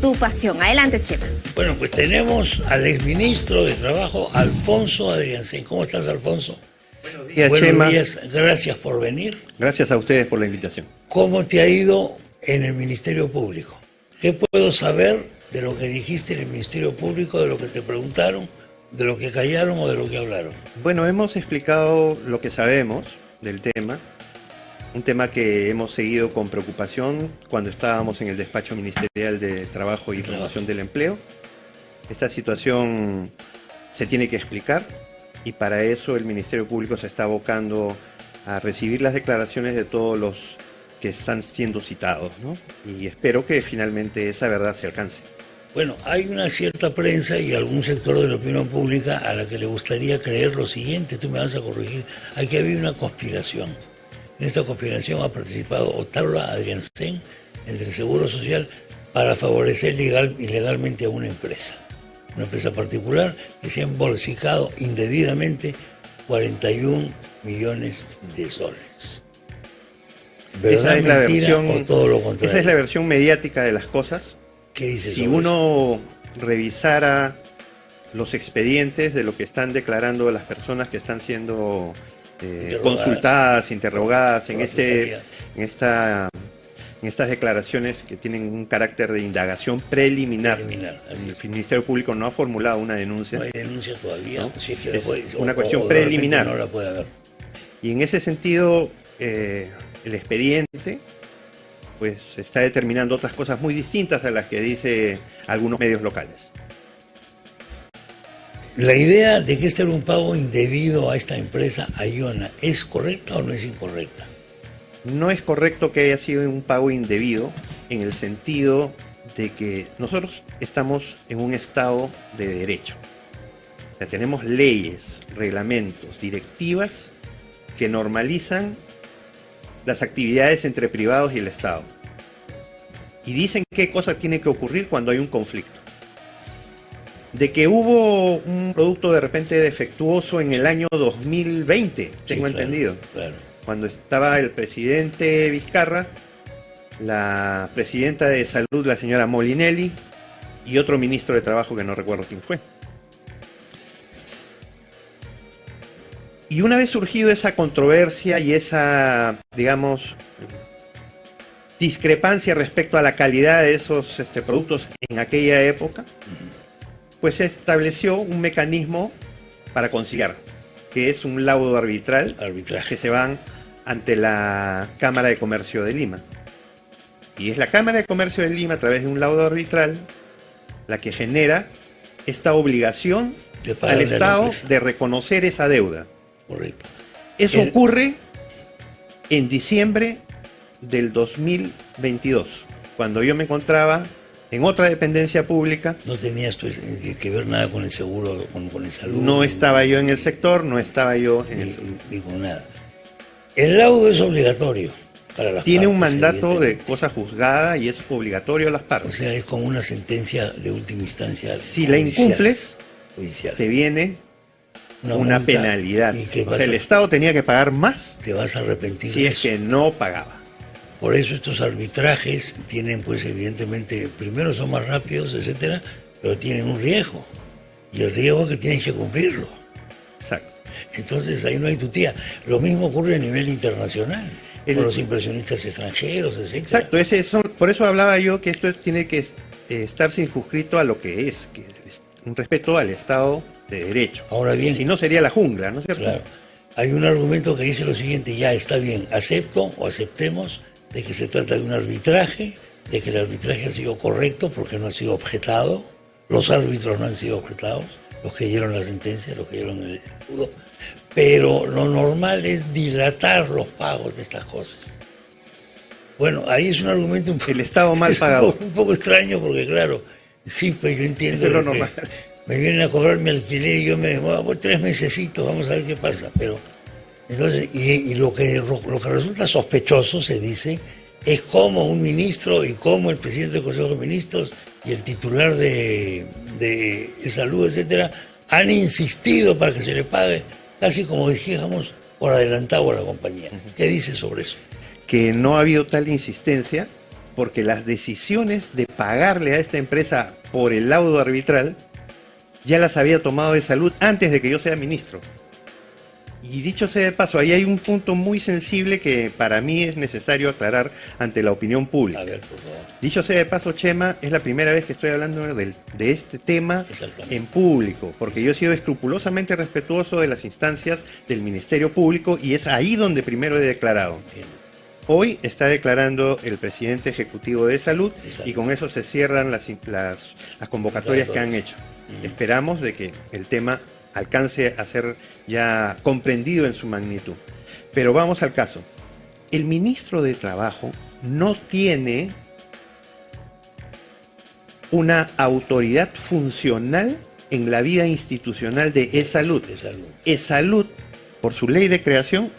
tu pasión. Adelante, Chema. Bueno, pues tenemos al exministro de Trabajo, Alfonso Adriancén. ¿Cómo estás, Alfonso? Buenos días, Buenos Chema. días, gracias por venir. Gracias a ustedes por la invitación. ¿Cómo te ha ido en el Ministerio Público? ¿Qué puedo saber de lo que dijiste en el Ministerio Público, de lo que te preguntaron, de lo que callaron o de lo que hablaron? Bueno, hemos explicado lo que sabemos del tema, un tema que hemos seguido con preocupación cuando estábamos en el despacho ministerial de Trabajo y Promoción del Empleo. Esta situación se tiene que explicar y para eso el Ministerio Público se está abocando a recibir las declaraciones de todos los que están siendo citados, ¿no? Y espero que finalmente esa verdad se alcance. Bueno, hay una cierta prensa y algún sector de la opinión pública a la que le gustaría creer lo siguiente, tú me vas a corregir, aquí había una conspiración. En esta conspiración ha participado Otárola Adriancén, el del Seguro Social, para favorecer ilegalmente a una empresa particular que se ha embolsicado indebidamente 41 millones de soles. Esa es la versión, o todo lo contrario? Esa es la versión mediática de las cosas. ¿Qué dice si uno revisara los expedientes de lo que están declarando las personas que están siendo consultadas, interrogadas en estas declaraciones que tienen un carácter de indagación preliminar. El Ministerio Público no ha formulado una denuncia. No hay denuncia todavía. ¿No? Si es que es una cuestión preliminar. No la puede haber. Y en ese sentido, el expediente pues está determinando otras cosas muy distintas a las que dice algunos medios locales. ¿La idea de que este era un pago indebido a esta empresa, a Iona, es correcta o no es incorrecta? No es correcto que haya sido un pago indebido en el sentido de que nosotros estamos en un estado de derecho. O sea, tenemos leyes, reglamentos, directivas que normalizan las actividades entre privados y el Estado. Y dicen qué cosa tiene que ocurrir cuando hay un conflicto. De que hubo un producto de repente defectuoso en el año 2020, tengo entendido. Claro. Cuando estaba el presidente Vizcarra, la presidenta de Salud, la señora Molinelli, y otro ministro de Trabajo que no recuerdo quién fue. Y una vez surgido esa controversia y esa, digamos, discrepancia respecto a la calidad de esos productos en aquella época, pues se estableció un mecanismo para conciliar, que es un laudo arbitral que se van ante la Cámara de Comercio de Lima. Y es la Cámara de Comercio de Lima, a través de un laudo arbitral, la que genera esta obligación al Estado de reconocer esa deuda. Correcto. Eso ocurre en diciembre del 2022, cuando yo me encontraba en otra dependencia pública. No tenías tú que ver nada con el seguro, con el salud. No estaba yo en el sector, no estaba yo en el ni con nada. El laudo es obligatorio para las Tiene partes, un mandato de cosa juzgada y es obligatorio a las partes. O sea, es como una sentencia de última instancia. Si la incumples, te viene una penalidad. O sea, el Estado tenía que pagar más. Te vas a arrepentir si es que no pagaba. Por eso estos arbitrajes tienen, pues evidentemente, primero son más rápidos, etcétera, pero tienen un riesgo. Y el riesgo es que tienes que cumplirlo. Exacto. Entonces ahí no hay tutía. Lo mismo ocurre a nivel internacional, con los inversionistas extranjeros, etcétera. Exacto, por eso hablaba yo que esto tiene que estar circunscrito a lo que es un respeto al Estado de Derecho. Ahora bien, si no sería la jungla, ¿no es cierto? Claro. Hay un argumento que dice lo siguiente: ya está bien, acepto o aceptemos de que se trata de un arbitraje, de que el arbitraje ha sido correcto porque no ha sido objetado, los árbitros no han sido objetados, los que dieron la sentencia, los que dieron el escudo, pero lo normal es dilatar los pagos de estas cosas. Bueno, ahí es un argumento un poco, el Estado mal pagado. Un poco extraño porque claro, sí, pues yo entiendo. Eso es lo normal. Me vienen a cobrar mi alquiler y yo me demoro 3 mesecitos, vamos a ver qué pasa, pero entonces, y lo que resulta sospechoso, se dice, es cómo un ministro y cómo el presidente del Consejo de Ministros y el titular de salud, etcétera, han insistido para que se le pague, casi como dijéramos, por adelantado a la compañía. ¿Qué dice sobre eso? Que no ha habido tal insistencia, porque las decisiones de pagarle a esta empresa por el laudo arbitral ya las había tomado de salud antes de que yo sea ministro. Y dicho sea de paso, ahí hay un punto muy sensible que para mí es necesario aclarar ante la opinión pública. A ver, por favor. Dicho sea de paso, Chema, es la primera vez que estoy hablando de este tema en público, porque yo he sido escrupulosamente respetuoso de las instancias del Ministerio Público y es ahí donde primero he declarado. Hoy está declarando el presidente ejecutivo de Salud y con eso se cierran las convocatorias que han hecho. Esperamos de que el tema alcance a ser ya comprendido en su magnitud. Pero vamos al caso. El ministro de Trabajo no tiene una autoridad funcional en la vida institucional de E-Salud. E-Salud, por su ley de creación,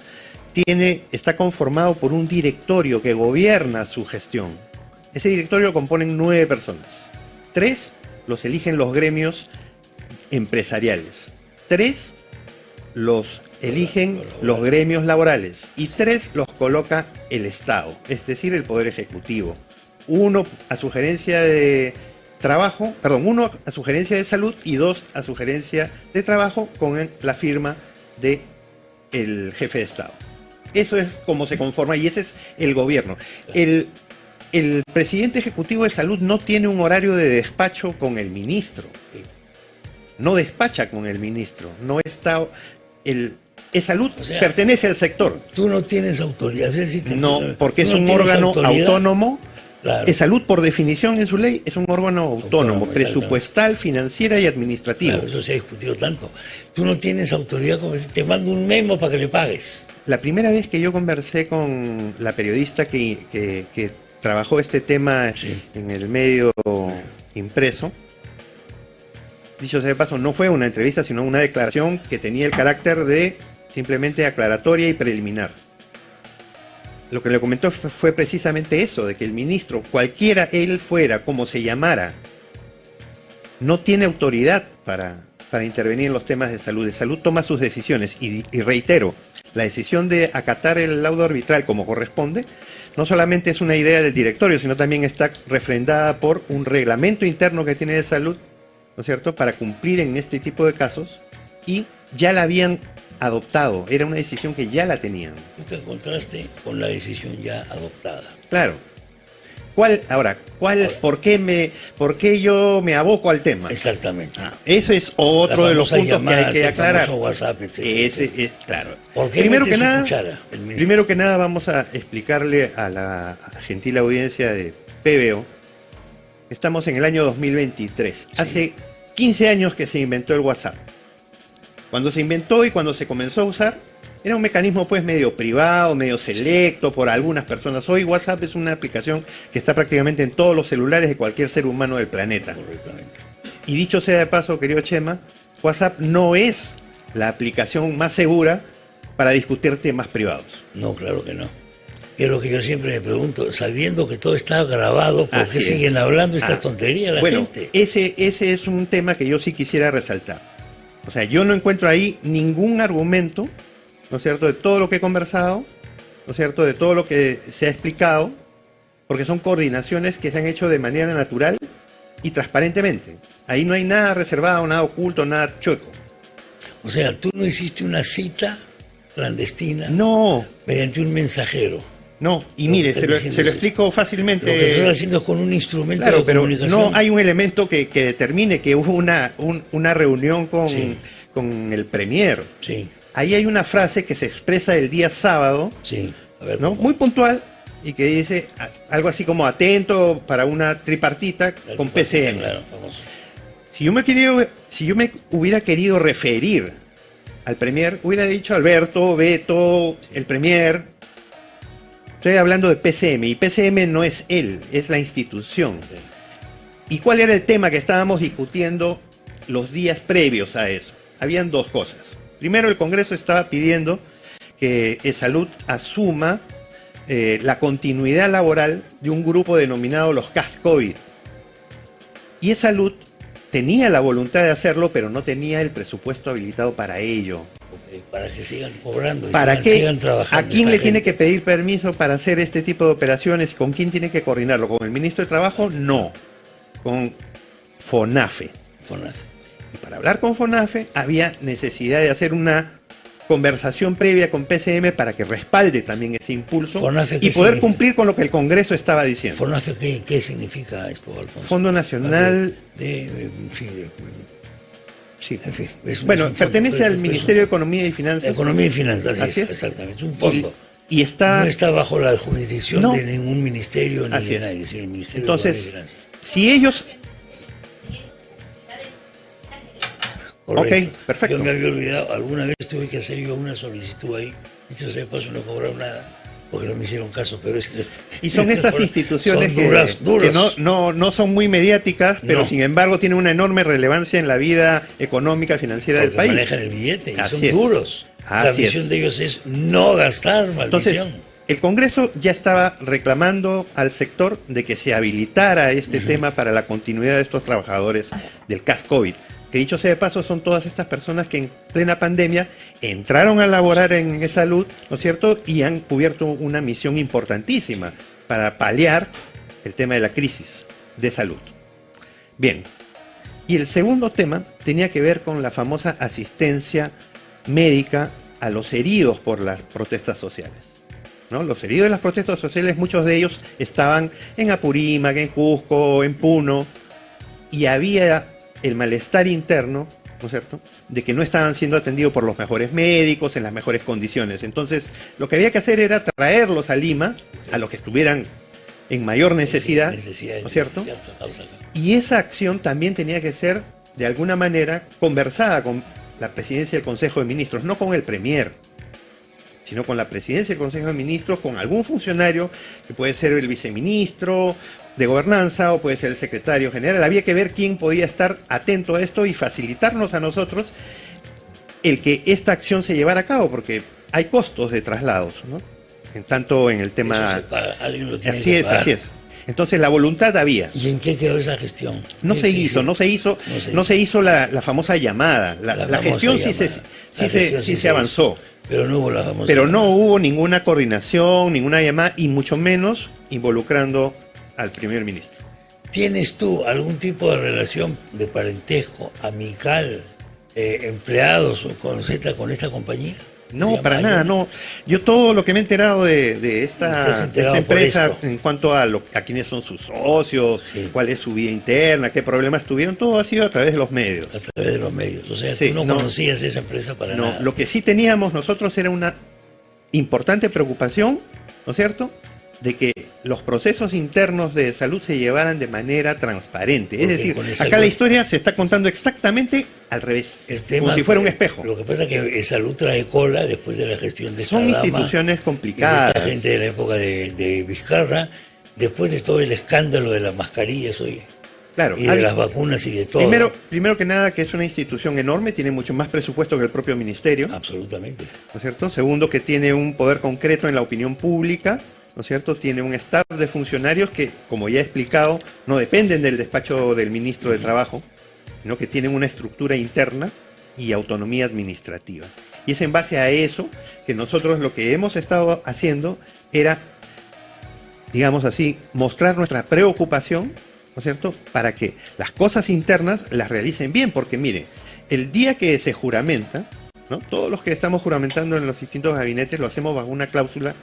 está conformado por un directorio que gobierna su gestión. Ese directorio lo componen 9 personas. 3 los eligen los gremios empresariales. 3 los eligen los gremios laborales y 3 los coloca el Estado, es decir, el Poder Ejecutivo. Uno a sugerencia de trabajo, perdón, 1 a sugerencia de salud y 2 a sugerencia de trabajo con la firma de el jefe de Estado. Eso es como se conforma y ese es el gobierno. El presidente ejecutivo de salud no tiene un horario de despacho con el ministro. No despacha con el ministro, no está salud, o sea, pertenece al sector. Tú no tienes autoridad. No, porque es un órgano autónomo. Claro. Salud, por definición en su ley, es un órgano autónomo, presupuestal, financiera y administrativo. Claro, eso se ha discutido tanto. Tú no tienes autoridad, como si te mando un memo para que le pagues. La primera vez que yo conversé con la periodista que trabajó este tema en el medio impreso, dicho sea de paso, no fue una entrevista, sino una declaración que tenía el carácter de simplemente aclaratoria y preliminar. Lo que le comentó fue precisamente eso, de que el ministro, cualquiera él fuera, como se llamara, no tiene autoridad para intervenir en los temas de salud. De salud toma sus decisiones y reitero, la decisión de acatar el laudo arbitral como corresponde, no solamente es una idea del directorio, sino también está refrendada por un reglamento interno que tiene de salud, ¿no es cierto?, para cumplir en este tipo de casos, y ya la habían adoptado, era una decisión que ya la tenían. Tú te encontraste con la decisión ya adoptada. Claro. ¿Por qué yo me aboco al tema? Exactamente. Ese es otro de los puntos que hay que aclarar. WhatsApp, claro. ¿Por qué primero que nada vamos a explicarle a la gentil audiencia de PBO. Estamos en el año 2023. Sí. Hace 15 años que se inventó el WhatsApp. Cuando se inventó y cuando se comenzó a usar, era un mecanismo pues medio privado, medio selecto por algunas personas. Hoy WhatsApp es una aplicación que está prácticamente en todos los celulares de cualquier ser humano del planeta. Correctamente. Y dicho sea de paso, querido Chema, WhatsApp no es la aplicación más segura para discutir temas privados. No, claro que no. Es lo que yo siempre me pregunto, sabiendo que todo está grabado, ¿por qué siguen hablando estas tonterías la gente? Ese es un tema que yo sí quisiera resaltar. O sea, yo no encuentro ahí ningún argumento, ¿no es cierto?, de todo lo que he conversado, ¿no es cierto?, de todo lo que se ha explicado, porque son coordinaciones que se han hecho de manera natural y transparentemente. Ahí no hay nada reservado, nada oculto, nada chueco. O sea, tú no hiciste una cita clandestina. No. Mediante un mensajero. No, y mire, se lo explico fácilmente. Lo que estoy haciendo es con un instrumento de comunicación. Pero no hay un elemento que determine que hubo una reunión con el Premier. Sí. Ahí hay una frase que se expresa el día sábado, a ver, ¿no?, muy puntual, y que dice algo así como atento para una tripartita con PCM. Claro, famoso. Si yo me hubiera querido referir al Premier, hubiera dicho Alberto, Beto, el Premier. Estoy hablando de PCM, y PCM no es él, es la institución. ¿Y cuál era el tema que estábamos discutiendo los días previos a eso? Habían dos cosas. Primero, el Congreso estaba pidiendo que E-Salud asuma la continuidad laboral de un grupo denominado los CAS COVID. Y E-Salud tenía la voluntad de hacerlo, pero no tenía el presupuesto habilitado para ello. para que sigan cobrando y ¿Para qué? sigan trabajando. ¿A quién le esta tiene gente. que pedir permiso para hacer este tipo de operaciones? ¿Con quién tiene que coordinarlo? ¿Con el ministro de Trabajo? No. Con FONAFE. FONAFE. Y para hablar con FONAFE había necesidad de hacer una conversación previa con PCM para que respalde también ese impulso FONAFE, y ¿qué poder significa? cumplir con lo que el Congreso estaba diciendo. FONAFE, ¿qué significa esto, Alfonso? Fondo Nacional... Sí. En fin, es Bueno, un pertenece fondo, al Ministerio de Economía y Finanzas. Economía y Finanzas, Así es. exactamente, es un fondo. Y está... No está bajo la jurisdicción No. de ningún ministerio ni Así de es. nadie, sino el Ministerio Entonces, de Economía y Finanzas. si ellos... Correcto. Ok, perfecto. Yo me había olvidado, alguna vez tuve que hacer yo una solicitud ahí, dicho sea de paso, no cobraron nada, porque no me hicieron caso, pero es que... Y son estas instituciones son duras. que no son muy mediáticas, pero No. sin embargo tienen una enorme relevancia en la vida económica, financiera del Porque país. manejan el billete y Así son es. duros. La Así misión es. de ellos es no gastar, Entonces, maldición. el Congreso ya estaba reclamando al sector de que se habilitara este tema para la continuidad de estos trabajadores del CAS COVID. Que dicho sea de paso, son todas estas personas que en plena pandemia entraron a laborar en salud, ¿no es cierto? Y han cubierto una misión importantísima para paliar el tema de la crisis de salud. Bien, y el segundo tema tenía que ver con la famosa asistencia médica a los heridos por las protestas sociales, ¿no? Los heridos de las protestas sociales, muchos de ellos estaban en Apurímac, en Cusco, en Puno, y había el malestar interno, ¿no es cierto?, de que no estaban siendo atendidos por los mejores médicos, en las mejores condiciones. Entonces, lo que había que hacer era traerlos a Lima, a los que estuvieran en mayor necesidad, ¿no es cierto? Y esa acción también tenía que ser, de alguna manera, conversada con la presidencia del Consejo de Ministros, no con el Premier, sino con la presidencia del Consejo de Ministros, con algún funcionario, que puede ser el viceministro de Gobernanza o puede ser el secretario general. Había que ver quién podía estar atento a esto y facilitarnos a nosotros el que esta acción se llevara a cabo, porque hay costos de traslados, ¿no? En tanto en el tema... Eso se paga, alguien lo tiene Así que es, pagar. así es. Entonces la voluntad había. ¿Y en qué quedó esa gestión? No se hizo la famosa llamada. La famosa gestión sí llamada. se avanzó. Pero no hubo la famosa Pero no llamada. hubo ninguna coordinación, ninguna llamada, y mucho menos involucrando al primer ministro. ¿Tienes tú algún tipo de relación de parentesco, amical, empleados o con esta compañía? No, para nada, no. Yo todo lo que me he enterado de ¿Te has esta enterado empresa, por esto? en cuanto a quiénes son sus socios, Sí. cuál es su vida interna, qué problemas tuvieron, todo ha sido a través de los medios. A través de los medios. O sea, Sí, tú no no. conocías esa empresa para No, nada. lo que sí teníamos nosotros era una importante preocupación, ¿no es cierto?, de que los procesos internos de salud se llevaran de manera transparente. Es Porque decir, con esa acá la cosa- historia se está contando exactamente al revés, El tema, como si fuera un espejo. Lo que pasa es que salud trae cola después de la gestión de esta Son dama instituciones y de complicadas. esta gente de la época de Vizcarra, después de todo el escándalo de las mascarillas, oye, Claro, y de las vacunas y de todo. primero que nada, que es una institución enorme, tiene mucho más presupuesto que el propio ministerio, ¿no Absolutamente. es cierto? Segundo, que tiene un poder concreto en la opinión pública, ¿no es cierto? Tiene un staff de funcionarios que, como ya he explicado, no dependen del despacho del ministro de Trabajo, sino que tienen una estructura interna y autonomía administrativa. Y es en base a eso que nosotros lo que hemos estado haciendo era, digamos así, mostrar nuestra preocupación, ¿no es cierto?, para que las cosas internas las realicen bien, porque mire, el día que se juramenta, ¿no?, todos los que estamos juramentando en los distintos gabinetes lo hacemos bajo una cláusula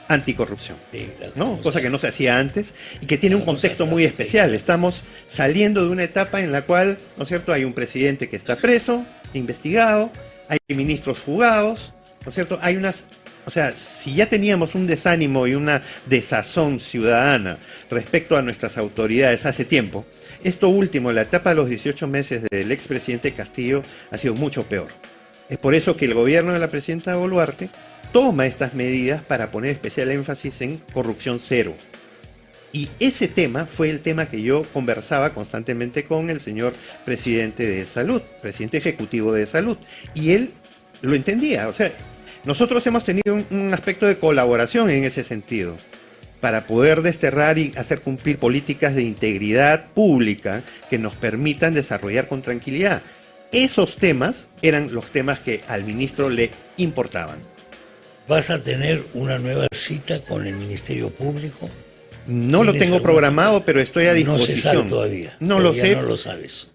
anticorrupción, Sí, ¿no?, cosa que no se hacía antes y que tiene un contexto muy especial. Estamos saliendo de una etapa en la cual, ¿no es cierto?, hay un presidente que está preso, investigado, hay ministros fugados, ¿no es cierto?, hay unas... O sea, si ya teníamos un desánimo y una desazón ciudadana respecto a nuestras autoridades hace tiempo, esto último, la etapa de los 18 meses del expresidente Castillo, ha sido mucho peor. Es por eso que el gobierno de la presidenta Boluarte toma estas medidas para poner especial énfasis en corrupción cero. Y ese tema fue el tema que yo conversaba constantemente con el señor presidente de Salud, presidente ejecutivo de Salud, y él lo entendía. O sea, nosotros hemos tenido un aspecto de colaboración en ese sentido, para poder desterrar y hacer cumplir políticas de integridad pública que nos permitan desarrollar con tranquilidad. esos temas eran los temas que al ministro le importaban. ¿Vas a tener una nueva cita con el Ministerio Público? No lo tengo programado, pero estoy a disposición. No se sabe todavía. No lo sé. No lo sabes.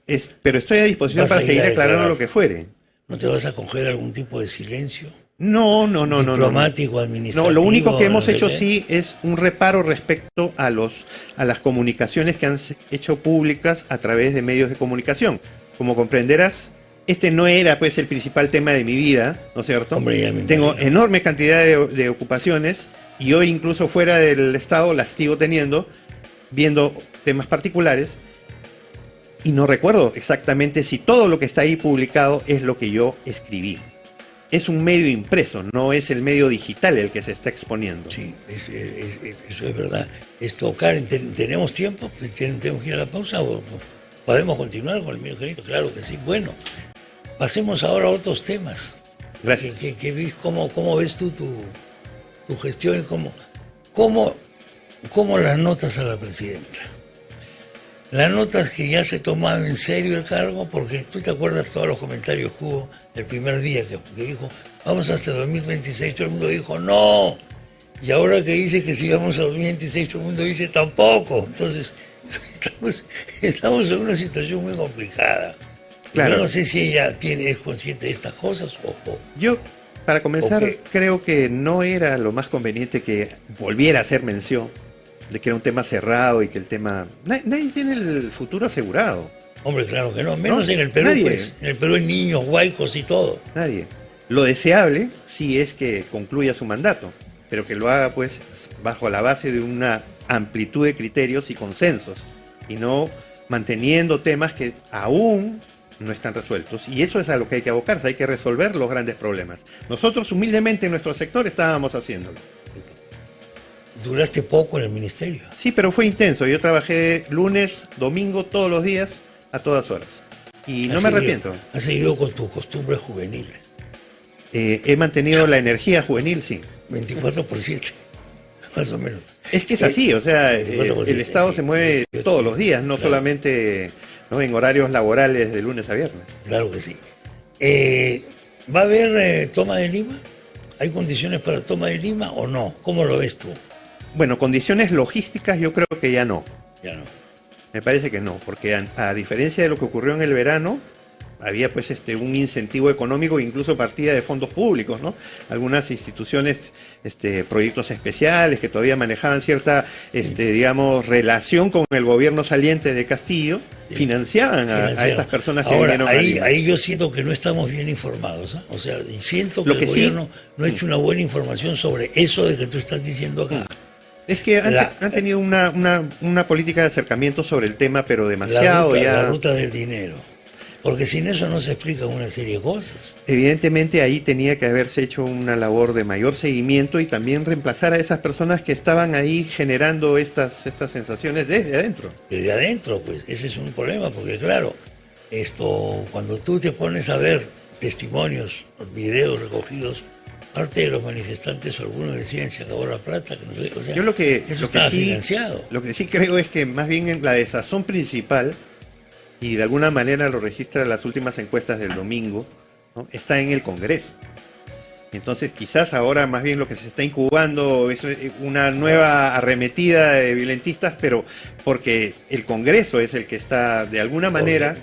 Pero estoy a disposición para seguir aclarando lo que fuere. ¿No te vas a coger algún tipo de silencio? No. Diplomático, administrativo. No, lo único que hemos hecho sí es un reparo respecto a las comunicaciones que han hecho públicas a través de medios de comunicación. Como comprenderás, este no era pues el principal tema de mi vida, ¿no es cierto? Hombre, tengo enorme cantidad de ocupaciones y hoy incluso fuera del Estado las sigo teniendo, viendo temas particulares, y no recuerdo exactamente si todo lo que está ahí publicado es lo que yo escribí. Es un medio impreso, no es el medio digital el que se está exponiendo. Sí, eso es verdad. Es tocar, ¿tenemos tiempo? ¿Tenemos que ir a la pausa o podemos continuar con el mío querido? Claro que sí. Bueno, pasemos ahora a otros temas. Gracias. ¿Cómo ves tú tu gestión y cómo las notas a la presidenta? Las notas que ya se tomaba en serio el cargo, porque tú te acuerdas todos los comentarios que hubo el primer día que dijo, vamos hasta 2026, todo el mundo dijo, no. Y ahora que dice que si vamos a 2026, todo el mundo dice, tampoco. Entonces, estamos en una situación muy complicada. Claro. Yo no sé si ella es consciente de estas cosas o... Yo, para comenzar, creo que no era lo más conveniente que volviera a hacer mención de que era un tema cerrado y que el tema... Nadie tiene el futuro asegurado. Hombre, claro que no. Menos en el Perú, nadie. Pues. En el Perú hay niños, huaicos y todo. Nadie. Lo deseable sí es que concluya su mandato, pero que lo haga pues bajo la base de una amplitud de criterios y consensos, y no manteniendo temas que aún no están resueltos. Y eso es a lo que hay que abocarse, hay que resolver los grandes problemas. Nosotros humildemente en nuestro sector estábamos haciéndolo. Duraste poco en el ministerio. Sí, pero fue intenso. Yo trabajé lunes, domingo, todos los días, a todas horas. Y no me arrepiento. Has seguido con tus costumbres juveniles. He mantenido la energía juvenil, sí. 24/7, más o menos. Es que es así, o sea, el Estado se mueve todos los días, no solamente en horarios laborales de lunes a viernes. Claro que sí. ¿Va a haber toma de Lima? ¿Hay condiciones para toma de Lima o no? ¿Cómo lo ves tú? Bueno, condiciones logísticas yo creo que ya no. Ya no. Me parece que no, porque a diferencia de lo que ocurrió en el verano, había pues un incentivo económico, incluso partida de fondos públicos, ¿no? Algunas instituciones, proyectos especiales que todavía manejaban cierta, digamos, relación con el gobierno saliente de Castillo, financiaban a estas personas que vinieron ahí yo siento que no estamos bien informados, ¿eh? O sea, y siento que el gobierno no ha hecho una buena información sobre eso de que tú estás diciendo acá. Es que han tenido una política de acercamiento sobre el tema, pero demasiado la ruta del dinero. Porque sin eso no se explica una serie de cosas. Evidentemente ahí tenía que haberse hecho una labor de mayor seguimiento y también reemplazar a esas personas que estaban ahí generando estas sensaciones desde adentro. Desde adentro, pues, ese es un problema, porque claro, cuando tú te pones a ver testimonios, videos recogidos, parte de los manifestantes, algunos decían se acabó la plata, que no sé, o sea, yo lo que financiado. Lo que sí creo es que más bien la desazón principal, y de alguna manera lo registra las últimas encuestas del domingo, ¿no?, está en el Congreso. Entonces quizás ahora más bien lo que se está incubando es una nueva arremetida de violentistas, pero porque el Congreso es el que está de alguna manera...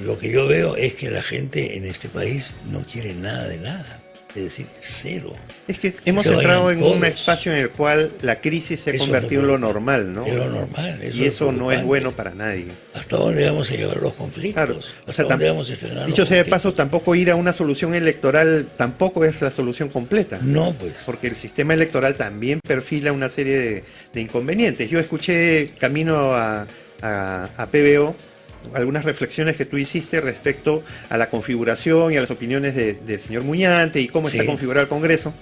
Lo que yo veo es que la gente en este país no quiere nada de nada. Es decir, cero. Es que hemos entrado en un espacio en el cual la crisis se ha convertido en lo normal, ¿no? En lo normal. Y eso no es bueno para nadie. ¿Hasta dónde vamos a llevar los conflictos? Claro. ¿Hasta dónde vamos a estrenar? Dicho sea de paso, tampoco ir a una solución electoral tampoco es la solución completa. No, pues. Porque el sistema electoral también perfila una serie de inconvenientes. Yo escuché camino a PBO algunas reflexiones que tú hiciste respecto a la configuración y a las opiniones del señor Muñante y cómo está configurado el Congreso.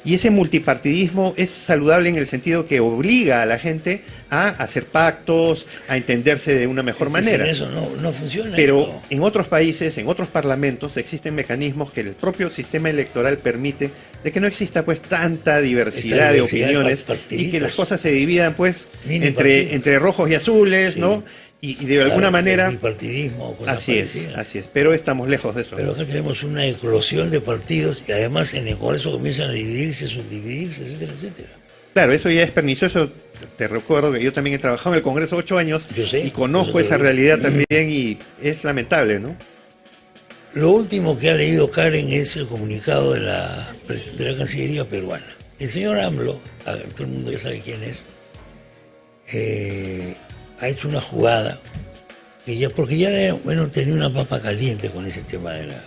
Y ese multipartidismo es saludable en el sentido que obliga a la gente a hacer pactos, a entenderse de una mejor manera. Sin eso no funciona. Pero en otros países, en otros parlamentos, existen mecanismos que el propio sistema electoral permite de que no exista pues tanta diversidad de opiniones y que las cosas se dividan pues entre rojos y azules, ¿no? Y de alguna manera... El bipartidismo, cosas así parecidas. así es, pero estamos lejos de eso. Pero acá tenemos una eclosión de partidos y además en el Congreso comienzan a dividirse, subdividirse, etcétera, etcétera. Claro, eso ya es pernicioso. Te recuerdo que yo también he trabajado en el Congreso 8 años Yo sé, y conozco esa realidad también y es lamentable, ¿no? Lo último que ha leído Karen es el comunicado de la Cancillería peruana. El señor AMLO, todo el mundo ya sabe quién es, ha hecho una jugada que ya, porque ya tenía una papa caliente con ese tema de la...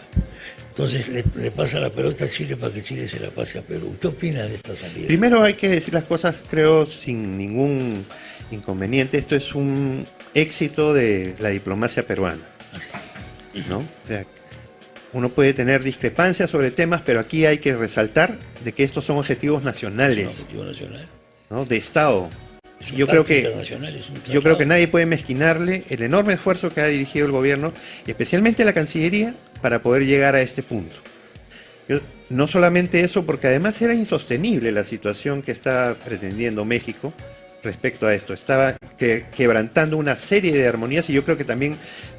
Entonces le pasa la pelota a Chile para que Chile se la pase a Perú. ¿Qué opina de esta salida? Primero hay que decir las cosas, creo, sin ningún inconveniente. Esto es un éxito de la diplomacia peruana, Así. ¿no? O sea, uno puede tener discrepancias sobre temas, pero aquí hay que resaltar de que estos son objetivos nacionales, Objetivo nacional. ¿no? De Estado. Es un Yo creo pacto que internacional, es un Yo tratado. creo que nadie puede mezquinarle el enorme esfuerzo que ha dirigido el gobierno, y especialmente la Cancillería, para poder llegar a este punto. No solamente eso, porque además era insostenible la situación que estaba pretendiendo México respecto a esto. Estaba quebrantando una serie de armonías, y yo creo que también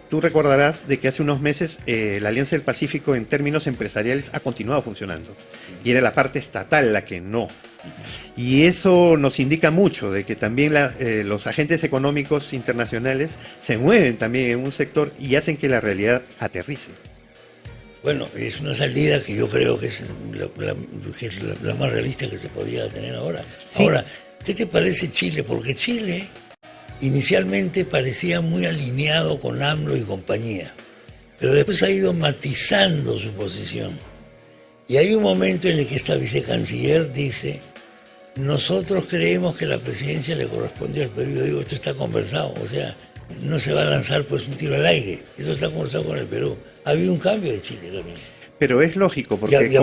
tú recordarás de que hace unos meses la Alianza del Pacífico en términos empresariales ha continuado funcionando, y era la parte estatal la que no. Y eso nos indica mucho de que también los agentes económicos internacionales se mueven también en un sector y hacen que la realidad aterrice. Bueno, es una salida que yo creo que es la más realista que se podía tener ahora. Sí. Ahora, ¿qué te parece Chile? Porque Chile inicialmente parecía muy alineado con AMLO y compañía, pero después ha ido matizando su posición. Y hay un momento en el que esta vicecanciller dice: nosotros creemos que la presidencia le corresponde al Perú. Yo digo, esto está conversado, o sea, no se va a lanzar pues un tiro al aire, eso está conversado con el Perú. Ha habido un cambio de Chile también. Pero es lógico, porque Ya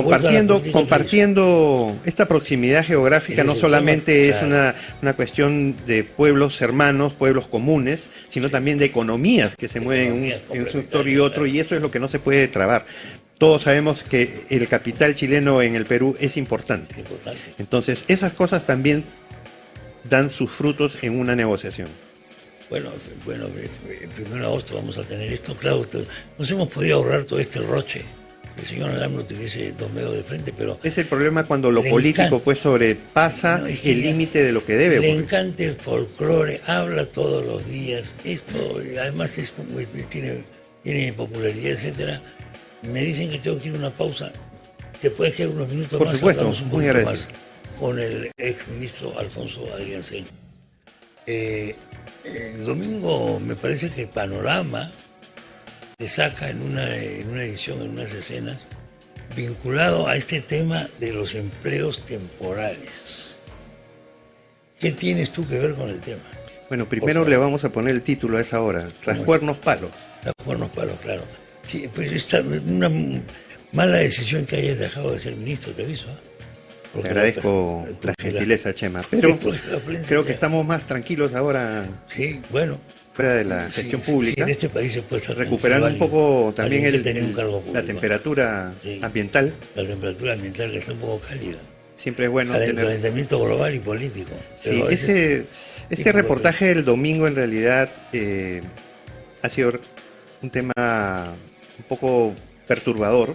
compartiendo esta proximidad geográfica, Ese no es el solamente tema, es claro. una cuestión de pueblos hermanos, pueblos comunes, sino también de economías que se mueven en un sector y otro, y eso es lo que no se puede trabar. Todos sabemos que el capital chileno en el Perú es importante. Importante. Entonces, esas cosas también dan sus frutos en una negociación. Bueno, el 1 de agosto vamos a tener esto, claro, nos hemos podido ahorrar todo este roche. El señor AMLO tuviese dos medios de frente, pero Es el problema cuando lo Le político encanta. pues sobrepasa No, es que el límite de lo que debe. le Porque encanta el folclore, habla todos los días, esto, además tiene popularidad, etcétera. Me dicen que tengo que ir a una pausa. ¿Te puedes quedar unos minutos Por más? supuesto, Hablamos un muy poquito agradecido. más con el ex ministro Alfonso Adrián Ceño. El domingo me parece que Panorama te saca en una edición, en unas escenas, vinculado a este tema de los empleos temporales. ¿Qué tienes tú que ver con el tema? Bueno, primero le vamos a poner el título a esa hora, Tras cuernos palos. Las cuernos palos, claro. Sí, pues esta una mala decisión que hayas dejado de ser ministro, te aviso. Te agradezco la gentileza, Chema, pero creo que estamos más tranquilos ahora Sí, bueno. fuera de la gestión Sí, pública, en este país se puede estar recuperando un tranquilo, poco también alguien que tenía un cargo público. la temperatura Sí. ambiental. La temperatura ambiental que está un poco cálida. Siempre es bueno El tener... calentamiento global y político. Sí, Pero a veces- este reportaje del domingo en realidad ha sido un tema un poco perturbador,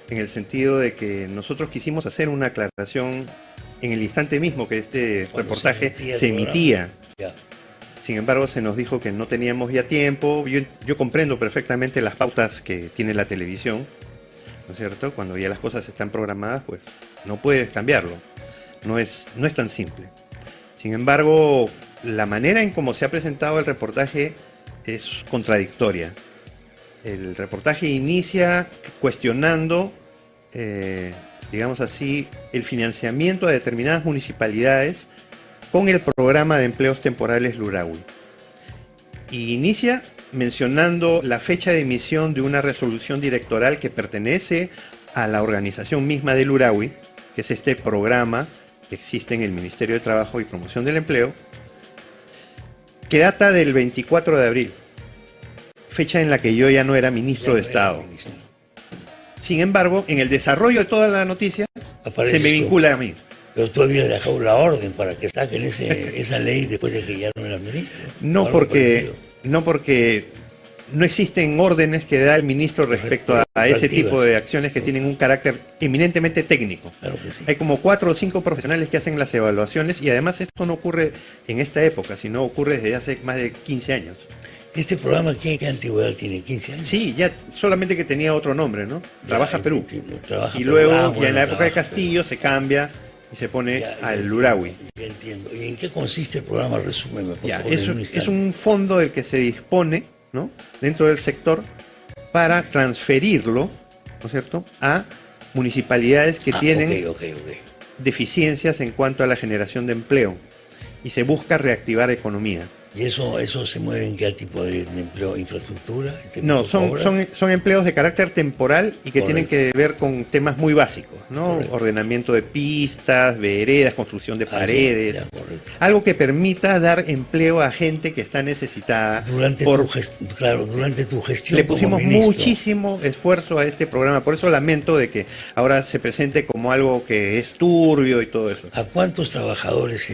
en el sentido de que nosotros quisimos hacer una aclaración en el instante mismo que este Cuando reportaje se se emitía el emitía. Ya. Sin embargo, se nos dijo que no teníamos ya tiempo. Yo comprendo perfectamente las pautas que tiene la televisión, ¿no es cierto? Cuando ya las cosas están programadas, pues no puedes cambiarlo. No es tan simple. Sin embargo, la manera en cómo se ha presentado el reportaje es contradictoria. El reportaje inicia cuestionando, digamos así, el financiamiento a determinadas municipalidades con el programa de empleos temporales Lurawi. Y inicia mencionando la fecha de emisión de una resolución directoral que pertenece a la organización misma de Lurawi, que es este programa que existe en el Ministerio de Trabajo y Promoción del Empleo, que data del 24 de abril, fecha en la que yo ya no era ministro de Estado. Sin embargo, en el desarrollo de toda la noticia, Apareces se me tú. vincula a mí. Pero tú habías dejado la orden para que saquen esa ley después de que ya no era ministro. No, Algo porque parecido. no porque no existen órdenes que da el ministro respecto a ese tipo de acciones que tienen un carácter eminentemente técnico. Claro que sí. Hay como 4 o 5 profesionales que hacen las evaluaciones y además esto no ocurre en esta época, sino ocurre desde hace más de 15 años. ¿Este programa qué antigüedad tiene? ¿15 años? Sí, ya solamente que tenía otro nombre, ¿no? Trabaja Ya, Perú. entiendo, Trabaja Y Perú. luego, Ah, ya bueno, en la época de Trabaja Castillo, Perú. se cambia y se pone Ya, al Lurawi. Ya entiendo. ¿Y en qué consiste el programa? Resúmeme, por Ya, favor. en un es instante. un fondo del que se dispone, ¿no?, dentro del sector para transferirlo, ¿no es cierto?, a municipalidades que tienen Ok. deficiencias en cuanto a la generación de empleo y se busca reactivar economía. ¿Y eso se mueve en qué tipo de empleo? ¿Infraestructura? No, tipo de obras? son empleos de carácter temporal y que Correcto. tienen que ver con temas muy básicos, ¿no? Correcto. Ordenamiento de pistas, veredas, construcción de paredes. Ya, correcto. Algo que permita dar empleo a gente que está necesitada. Durante tu gestión Le como pusimos ministro, muchísimo esfuerzo a este programa, por eso lamento de que ahora se presente como algo que es turbio y todo eso. ¿a cuántos trabajadores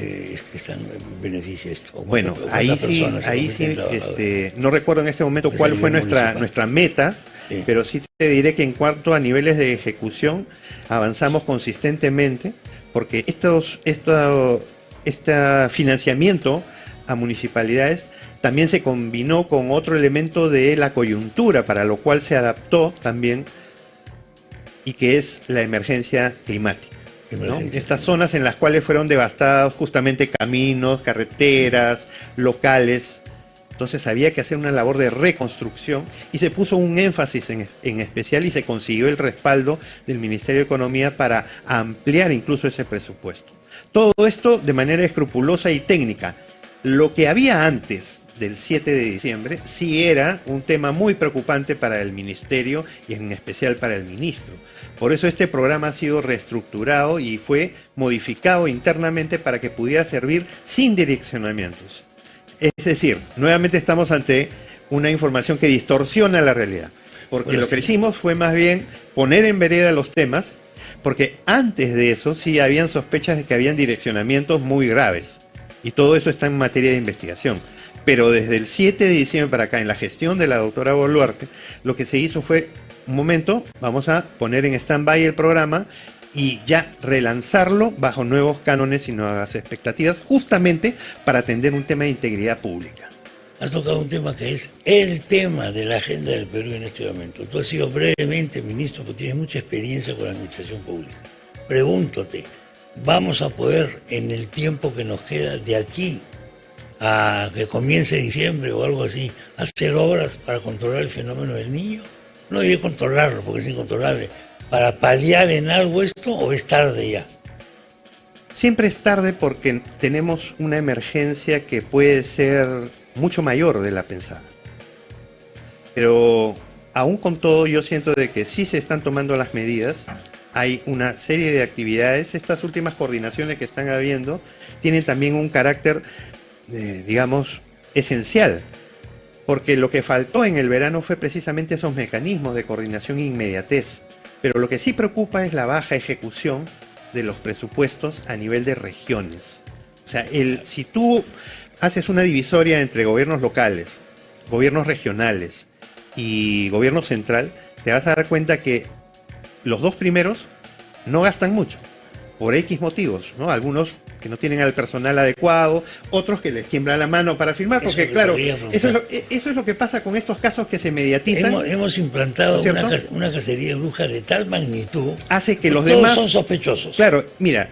beneficia esto? ¿O Bueno, cuántas ahí sí, personas se convierten en trabajadores? no recuerdo en este momento Pues cuál a fue nivel municipal. nuestra meta, Sí. pero sí te diré que en cuanto a niveles de ejecución avanzamos consistentemente, porque este financiamiento a municipalidades también se combinó con otro elemento de la coyuntura, para lo cual se adaptó también, y que es la emergencia climática, ¿no? Estas zonas en las cuales fueron devastados justamente caminos, carreteras, locales. Entonces había que hacer una labor de reconstrucción y se puso un énfasis en especial y se consiguió el respaldo del Ministerio de Economía para ampliar incluso ese presupuesto. Todo esto de manera escrupulosa y técnica. Lo que había antes del 7 de diciembre sí era un tema muy preocupante para el Ministerio y en especial para el ministro. Por eso este programa ha sido reestructurado y fue modificado internamente para que pudiera servir sin direccionamientos. Es decir, nuevamente estamos ante una información que distorsiona la realidad, porque Bueno, lo que sí. hicimos fue más bien poner en vereda los temas, porque antes de eso sí habían sospechas de que habían direccionamientos muy graves, y todo eso está en materia de investigación. Pero desde el 7 de diciembre para acá, en la gestión de la doctora Boluarte, lo que se hizo fue, un momento, vamos a poner en stand-by el programa y ya relanzarlo bajo nuevos cánones y nuevas expectativas, justamente para atender un tema de integridad pública. Has tocado un tema que es el tema de la agenda del Perú en este momento. Tú has sido brevemente ministro, pero tienes mucha experiencia con la administración pública. Pregúntate, ¿vamos a poder en el tiempo que nos queda de aquí a que comience diciembre o algo así, hacer obras para controlar el fenómeno del niño? No diré controlarlo porque es incontrolable. ¿Para paliar en algo esto o es tarde ya? Siempre es tarde porque tenemos una emergencia que puede ser mucho mayor de la pensada. Pero aún con todo yo siento de que sí se están tomando las medidas. Hay una serie de actividades. Estas últimas coordinaciones que están habiendo tienen también un carácter, digamos, esencial. Porque lo que faltó en el verano fue precisamente esos mecanismos de coordinación e inmediatez. Pero lo que sí preocupa es la baja ejecución de los presupuestos a nivel de regiones. O sea, si tú haces una divisoria entre gobiernos locales, gobiernos regionales y gobierno central, te vas a dar cuenta que los dos primeros no gastan mucho, por X motivos, ¿no? Algunos que no tienen al personal adecuado, otros que les tiembla la mano para firmar, porque Eso claro, quería preguntar. eso es lo que pasa con estos casos que se mediatizan. Hemos implantado ¿Cierto? una cacería de brujas de tal magnitud Hace que los todos demás son sospechosos. Claro, mira,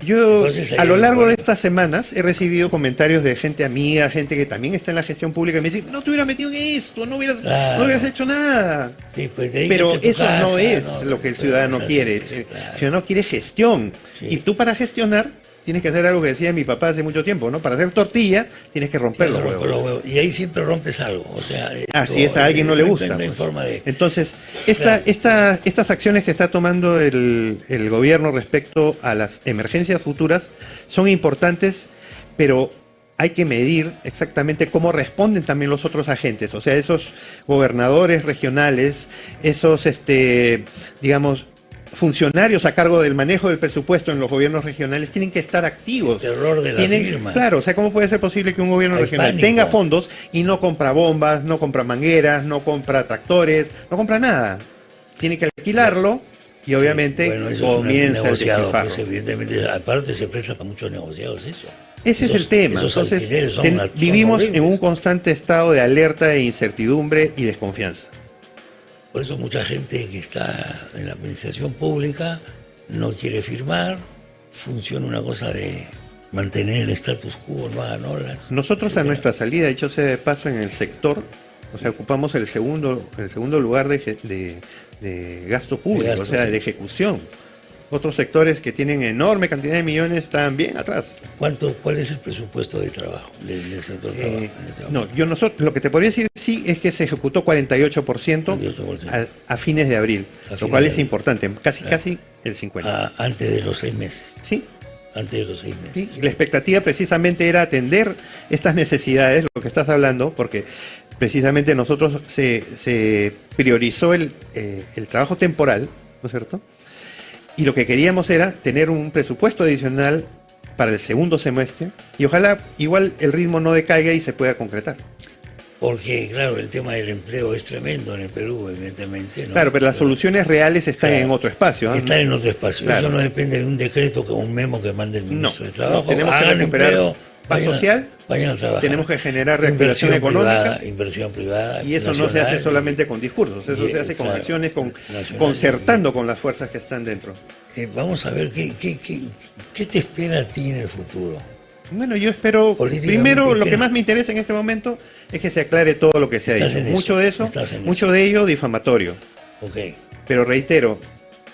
yo Entonces, ahí a lo hay un largo de problema. estas semanas he recibido comentarios de gente amiga, gente que también está en la gestión pública, y me dice, no te hubieras metido en esto, no hubieras hecho nada. Sí, pues de ahí Pero que eso no es lo que el ciudadano quiere. El ciudadano quiere gestión. Sí. Y tú para gestionar tienes que hacer algo que decía mi papá hace mucho tiempo, ¿no? Para hacer tortilla tienes que romper los huevos. Y ahí siempre rompes algo. O sea, Así es, a alguien no le gusta. No hay Pues. forma de... Entonces, Claro. estas acciones que está tomando el gobierno respecto a las emergencias futuras son importantes, pero hay que medir exactamente cómo responden también los otros agentes. O sea, esos gobernadores regionales, esos, digamos, funcionarios a cargo del manejo del presupuesto en los gobiernos regionales tienen que estar activos. El terror de la firma. Claro, o sea, ¿cómo puede ser posible que un gobierno regional pánico. tenga fondos y no compra bombas, no compra mangueras, no compra tractores, no compra nada? Tiene que alquilarlo y obviamente comienza el despilfarro. Pues, evidentemente, aparte se presta para muchos negociados eso. Ese es el tema. Entonces, vivimos en un constante estado de alerta e incertidumbre y desconfianza. Por eso mucha gente que está en la administración pública no quiere firmar, funciona una cosa de mantener el status quo, no hagan olas. Nosotros a nuestra salida, dicho sea de paso, en el sector, o sea, ocupamos el segundo lugar de gasto público, o sea, de ejecución. Otros sectores que tienen enorme cantidad de millones están bien atrás. ¿Cuál es el presupuesto de trabajo del sector trabajo? Lo que te podría decir sí es que se ejecutó 48%, a fines de abril, lo cual es importante, casi el 50%. Antes de los 6 meses. Sí. Antes de los 6 meses. Sí, y la expectativa precisamente era atender estas necesidades, lo que estás hablando, porque precisamente nosotros se priorizó el trabajo temporal, ¿no es cierto? Y lo que queríamos era tener un presupuesto adicional para el segundo semestre y ojalá igual el ritmo no decaiga y se pueda concretar. Porque, claro, el tema del empleo es tremendo en el Perú, evidentemente, ¿no? Claro, pero las soluciones reales están en otro espacio, ¿no? Están en otro espacio. Claro. Eso no depende de un decreto, que un memo que mande el ministro de Trabajo. Tenemos que recuperar paz social, vayan a trabajar. tenemos que generar reactivación económica. Inversión privada. Y eso no se hace solamente con discursos, eso se hace con acciones, concertando con las fuerzas que están dentro. Vamos a ver, ¿qué te espera a ti en el futuro? Bueno, yo espero, primero, lo que más me interesa en este momento es que se aclare todo lo que se ha dicho. Mucho de ello difamatorio. Okay. Pero reitero,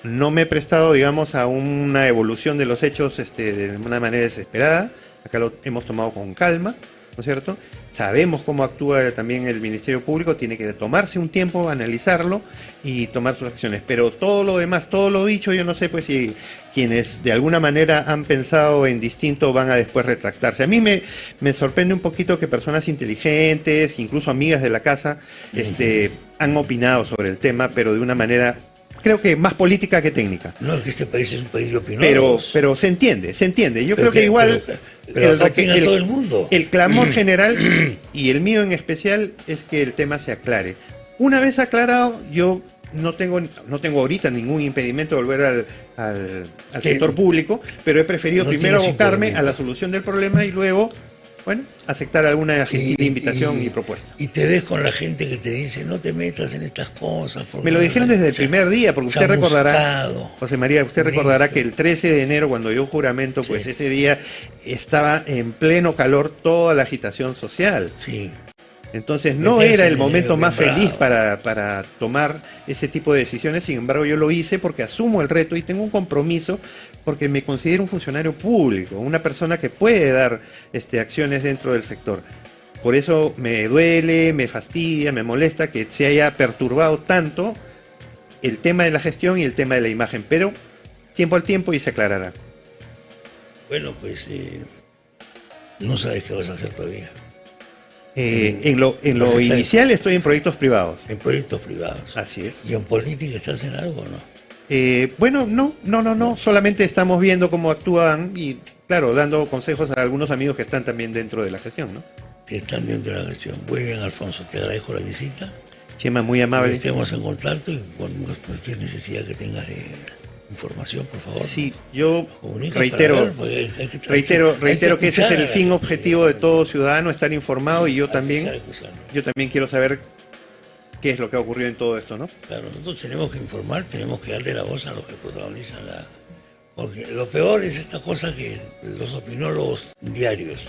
no me he prestado, digamos, a una evolución de los hechos de una manera desesperada. Acá lo hemos tomado con calma, ¿no es cierto? Sabemos cómo actúa también el Ministerio Público, tiene que tomarse un tiempo, analizarlo y tomar sus acciones. Pero todo lo demás, todo lo dicho, yo no sé pues si quienes de alguna manera han pensado en distinto van a después retractarse. A mí me sorprende un poquito que personas inteligentes, incluso amigas de la casa, han opinado sobre el tema, pero de una manera, creo que más política que técnica. No, es que este país es un país de opinólogos. Pero se entiende. Yo creo que igual todo el mundo. El clamor general y el mío en especial es que el tema se aclare. Una vez aclarado, yo no tengo ahorita ningún impedimento de volver al sector público, pero he preferido primero abocarme a la solución del problema y luego, bueno, aceptar alguna invitación y propuesta. Y te ves con la gente que te dice, no te metas en estas cosas. Me lo dijeron desde el primer día, porque usted recordará, José María, usted recordará que el 13 de enero, cuando dio juramento, pues ese día estaba en pleno calor toda la agitación social. Sí. Entonces no era el momento más feliz para tomar ese tipo de decisiones, sin embargo yo lo hice porque asumo el reto y tengo un compromiso porque me considero un funcionario público, una persona que puede dar acciones dentro del sector. Por eso me duele, me fastidia, me molesta que se haya perturbado tanto el tema de la gestión y el tema de la imagen, pero tiempo al tiempo y se aclarará. Bueno, pues no sabes qué vas a hacer todavía. En lo inicial estoy en proyectos privados. En proyectos privados. Así es. ¿Y en política estás en algo o no? Bueno, no. Solamente estamos viendo cómo actúan y, claro, dando consejos a algunos amigos que están también dentro de la gestión, ¿no? Que están dentro de la gestión. Muy bien, Alfonso, te agradezco la visita. Chema, muy amable. Estemos en contacto y con cualquier necesidad que tengas de información, por favor. Sí, yo reitero que ese es el fin objetivo de todo ciudadano, estar informado, y yo también quiero saber qué es lo que ha ocurrido en todo esto, ¿no? Claro, nosotros tenemos que informar, tenemos que darle la voz a los que protagonizan porque lo peor es esta cosa que los opinólogos diarios,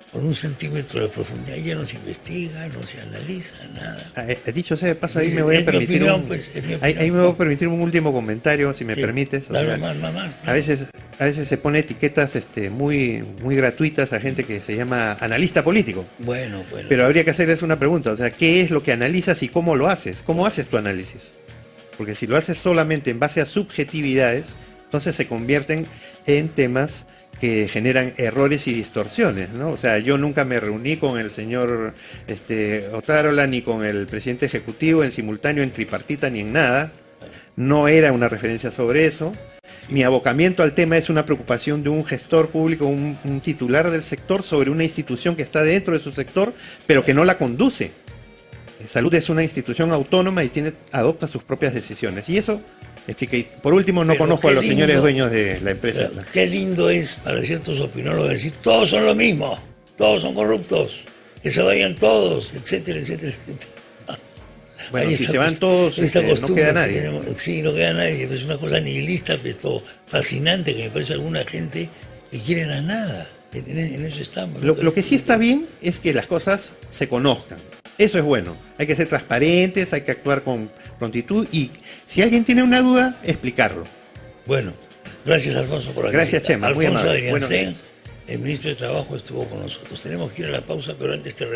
con 1 centímetro de profundidad, ya no se investiga, no se analiza, nada. Dicho sea de paso, ahí me voy a permitir ahí me voy a permitir un último comentario, si me permites. Más. A veces se pone etiquetas muy gratuitas a gente que se llama analista político. Bueno. Pero habría que hacerles una pregunta, o sea, ¿qué es lo que analizas y cómo lo haces? ¿Cómo haces tu análisis? Porque si lo haces solamente en base a subjetividades, entonces se convierten en temas que generan errores y distorsiones, ¿no? O sea, yo nunca me reuní con el señor Otárola ni con el presidente ejecutivo en simultáneo, en tripartita, ni en nada. no era una referencia sobre eso. Mi abocamiento al tema es una preocupación de un gestor público, un titular del sector sobre una institución que está dentro de su sector, pero que no la conduce. Salud es una institución autónoma y adopta sus propias decisiones. Y eso, por último, no conozco a los señores dueños de la empresa. Qué lindo es para ciertos opinólogos decir, todos son lo mismo, todos son corruptos, que se vayan todos, etcétera, etcétera, etcétera. Bueno, si se van todos, no queda nadie. Sí, no queda nadie. Es una cosa nihilista, pero fascinante, que me parece alguna gente que quiere la nada. En eso estamos. Lo que sí está bien es que las cosas se conozcan. Eso es bueno. Hay que ser transparentes, hay que actuar con prontitud y si alguien tiene una duda, explicarlo. Bueno, gracias Alfonso por la Gracias, Chema. Alfonso Adriancén, el ministro de Trabajo, estuvo con nosotros. Tenemos que ir a la pausa, pero antes te